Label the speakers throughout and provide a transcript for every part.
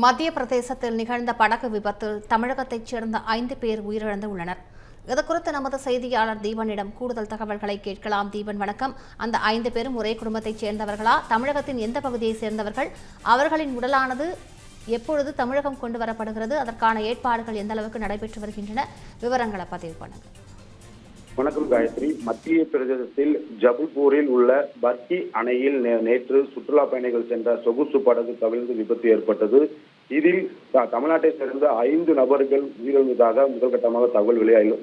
Speaker 1: மத்திய பிரதேசத்தில் நிகழ்ந்த படகு விபத்தில் தமிழகத்தைச் சேர்ந்த 5 பேர் உயிரிழந்து உள்ளனர். இதுகுறித்து நமது செய்தியாளர் தீபனிடம் கூடுதல் தகவல்களை கேட்கலாம். தீபன், வணக்கம். அந்த 5 பேரும் ஒரே குடும்பத்தைச் சேர்ந்தவர்களா? தமிழகத்தின் எந்த பகுதியை சேர்ந்தவர்கள்? அவர்களின் உடலானது எப்பொழுது தமிழகம் கொண்டு வரப்படுகிறது? அதற்கான ஏற்பாடுகள் எந்த அளவுக்கு நடைபெற்று வருகின்றன? விவரங்களை பதிவு பண்ணுங்க.
Speaker 2: வணக்கம் காயத்ரி. மத்திய பிரதேசத்தில் ஜபல்பூரில் உள்ள பர்கி அணையில் நேற்று சுற்றுலா பயணிகள் சென்ற சொகுசு படகு கவிழ்ந்து விபத்து ஏற்பட்டது. இதில் தமிழ்நாட்டை சேர்ந்த 5 நபர்கள் உயிரிழந்ததாக முதல்கட்டமாக தகவல்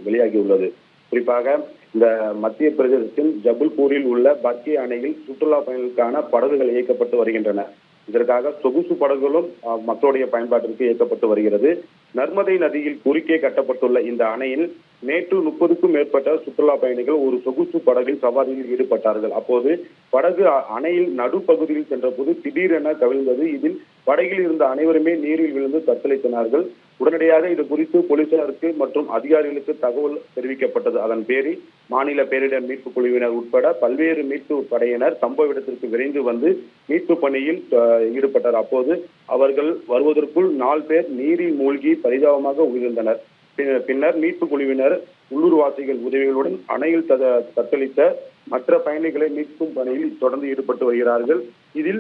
Speaker 2: வெளியாகியுள்ளது. குறிப்பாக இந்த மத்திய பிரதேசத்தின் ஜபல்பூரில் உள்ள பர்கி அணையில் சுற்றுலா பயணிகளுக்கான படகுகள் இயக்கப்பட்டு வருகின்றன. இதற்காக சொகுசு படகுகளும் மக்களுடைய பயன்பாட்டிற்கு இயக்கப்பட்டு வருகிறது. நர்மதை நதியில் குறுக்கே கட்டப்பட்டுள்ள இந்த அணையில் நேற்று 30க்கும் மேற்பட்ட சுற்றுலா பயணிகள் ஒரு சொகுசு படகில் சவாரியில் ஈடுபட்டார்கள். அப்போது படகு அணையில் நடுப்பகுதியில் சென்றபோது திடீரென கவிழ்ந்தது. இதில் படகில் இருந்த அனைவருமே நீரில் விழுந்து தத்தளித்தனார்கள். உடனடியாக இது குறித்து போலீசாருக்கு மற்றும் அதிகாரிகளுக்கு தகவல் தெரிவிக்கப்பட்டது. அதன் பேரில் மாநில பேரிடர் மீட்பு குழுவினர் உட்பட பல்வேறு மீட்பு படையினர் சம்பவ இடத்திற்கு விரைந்து வந்து மீட்பு பணியில் ஈடுபட்டார். அப்போது அவர்கள் வருவதற்குள் 4 பேர் நீரில் மூழ்கி பரிதாபமாக உயிரிழந்தனர். பின்னர் மீட்பு குழுவினர் உள்ளூர்வாசிகள் உதவிகளுடன் அணையில் தத்தளித்த மற்ற பயணிகளை மீட்கும் பணியில் தொடர்ந்து ஈடுபட்டு வருகிறார்கள். இதில்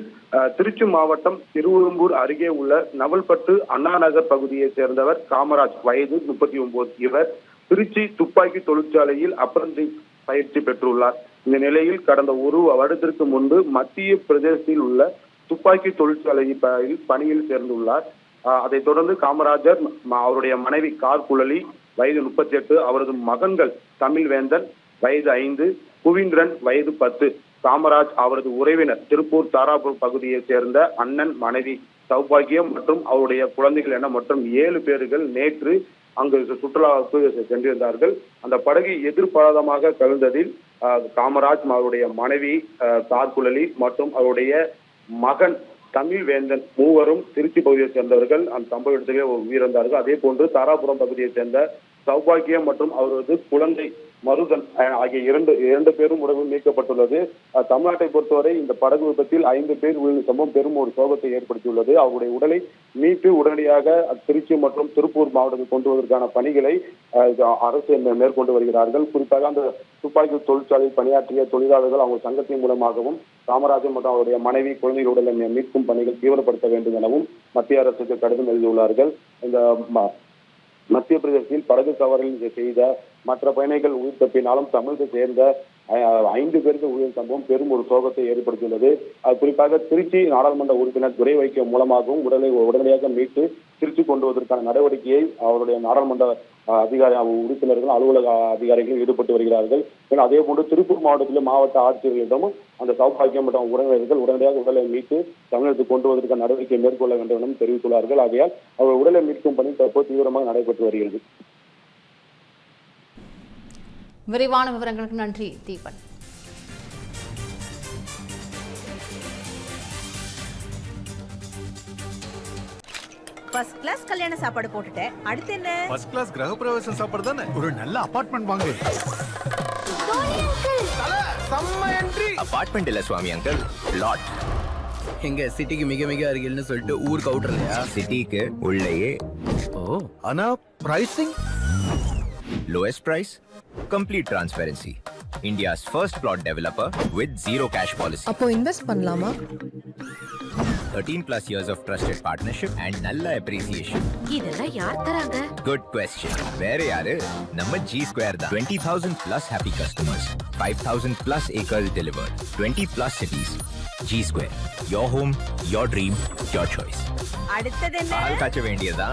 Speaker 2: திருச்சி மாவட்டம் திருவெரும்பூர் அருகே உள்ள நவல்பட்டு அண்ணா நகர் பகுதியைச் சேர்ந்தவர் காமராஜ், வயது 39. இவர் திருச்சி துப்பாக்கி தொழிற்சாலையில் அப்ரண்டிஸ் பயிற்சி பெற்றுள்ளார். இந்த நிலையில் கடந்த ஒரு வருடத்திற்கு முன்பு மத்திய பிரதேசத்தில் உள்ள துப்பாக்கி தொழிற்சாலையில் பணியில் சேர்ந்துள்ளார். அதைத் தொடர்ந்து காமராஜர் அவருடைய மனைவி கார்குழலி, வயது 38, அவரது மகன்கள் தமிழ்வேந்தன், வயது 5, குவிந்திரன், வயது 10, காமராஜ் அவரது உறவினர் திருப்பூர் தாராபுரம் பகுதியைச் சேர்ந்த அண்ணன், மனைவி சௌபாகியம் மற்றும் அவருடைய குழந்தைகள் என மொத்தம் 7 பேர்கள் நேற்று அங்கு சுற்றுலாவுக்கு சென்றிருந்தார்கள். அந்த படகு எதிர்பாராதமாக கவிழ்ந்ததில் காமராஜ், அவருடைய மனைவி கார்குழலி மற்றும் அவருடைய மகன் தமிழ்வேந்தன் மூவரும் திருச்சி பகுதியைச் சேர்ந்தவர்கள் அந்த சம்பவ இடத்திலே உயிரிழந்தார்கள். அதே போன்று தாராபுரம் பகுதியைச் சேர்ந்த சௌபாகியம் மற்றும் அவரது குழந்தை மருதன் ஆகிய இரண்டு பேரும் உடல் மீட்கப்பட்டுள்ளது. தமிழ்நாட்டை பொறுத்தவரை இந்த படகு விபத்தில் 5 பேர் உயிரிழந்த சம்பவம் பெரும் ஒரு சோகத்தை ஏற்படுத்தியுள்ளது. அவருடைய உடலை மீட்டு உடனடியாக திருச்சி மற்றும் திருப்பூர் மாவட்டத்தில் கொண்டு வருவதற்கான பணிகளை அரசு மேற்கொண்டு வருகிறார்கள். குறிப்பாக அந்த துப்பாக்கி தொழிற்சாலையில் பணியாற்றிய தொழிலாளர்கள் அவங்க சங்கத்தின் மூலமாகவும் காமராஜர் மற்றும் அவருடைய மனைவி குழந்தைகள் உடலை மீட்கும் பணிகள் தீவிரப்படுத்த வேண்டும் எனவும் மத்திய அரசுக்கு கடிதம் எழுதியுள்ளார்கள். இந்த மத்திய பிரதேசத்தில் படகு சவாரியில் செய்த மற்ற பயணிகள் உயிர் தப்பினாலும் தமிழகத்தை சேர்ந்த 5 பேருக்கு உயிர் சம்பவம் பெரும் ஒரு சோகத்தை ஏற்படுத்தியுள்ளது. குறிப்பாக திருச்சி நாடாளுமன்ற உறுப்பினர் துரை வைக்கம் மூலமாகவும் உடலை உடனடியாக மீட்டு திருச்சி கொண்டு வருவதற்கான நடவடிக்கையை அவருடைய நாடாளுமன்ற உறுப்பினர்கள் அலுவலக அதிகாரிகள் ஈடுபட்டு வருகிறார்கள். அதே போன்று திருப்பூர் மாவட்டத்தில் மாவட்ட ஆட்சியர்களிடமும் அந்த சௌபாகியம் மற்றும் உறவினர்கள் உடனடியாக உடலை மீட்டு தமிழகத்துக்கு கொண்டு வருவதற்கான நடவடிக்கை மேற்கொள்ள வேண்டும் எனவும் தெரிவித்துள்ளார்கள். ஆகையால் அவர் உடலை மீட்கும் பணி தற்போது தீவிரமாக நடைபெற்று வருகிறது.
Speaker 1: விரிவான விவரங்களுக்கு நன்றி தீபன்.
Speaker 3: ஃபர்ஸ்ட் கிளாஸ் கல்யாண சாப்பாடு போட்டுட்டேன். அடுத்து என்ன?
Speaker 4: ஃபர்ஸ்ட் கிளாஸ் கிரகப்பிரவேசம் சாப்பாடு தானே.
Speaker 5: ஒரு நல்ல அபார்ட்மெண்ட் வாங்கு.
Speaker 4: செம்ம என்ட்ரி.
Speaker 6: அபார்ட்மெண்ட் இல்ல சுவாமி அங்கிள், பிளாட்.
Speaker 7: எங்க சிட்டிக்கு மிக மிக அருகில்னு சொல்லிட்டு ஊருக்கு அவுட்டர்லையா?
Speaker 6: சிட்டிக்கு உள்ளேயே.
Speaker 4: ஓ, ஆனா pricing
Speaker 6: lowest price, complete transparency. India's first plot developer with zero cash policy.
Speaker 8: அப்போ இன்வெஸ்ட் பண்ணலாமா?
Speaker 6: 13+ years of trusted partnership and நல்ல appreciation.
Speaker 3: இதெல்லாம் யார் தராங்க?
Speaker 6: Good question. வேற யாரு? நம்ம G Square தான். 20,000+ happy customers, 5,000+ acres delivered, 20+ cities. G Square, your home, your dream, your choice.
Speaker 3: அடுத்தது என்ன?
Speaker 6: பால் காய்ச்ச வேண்டியதா?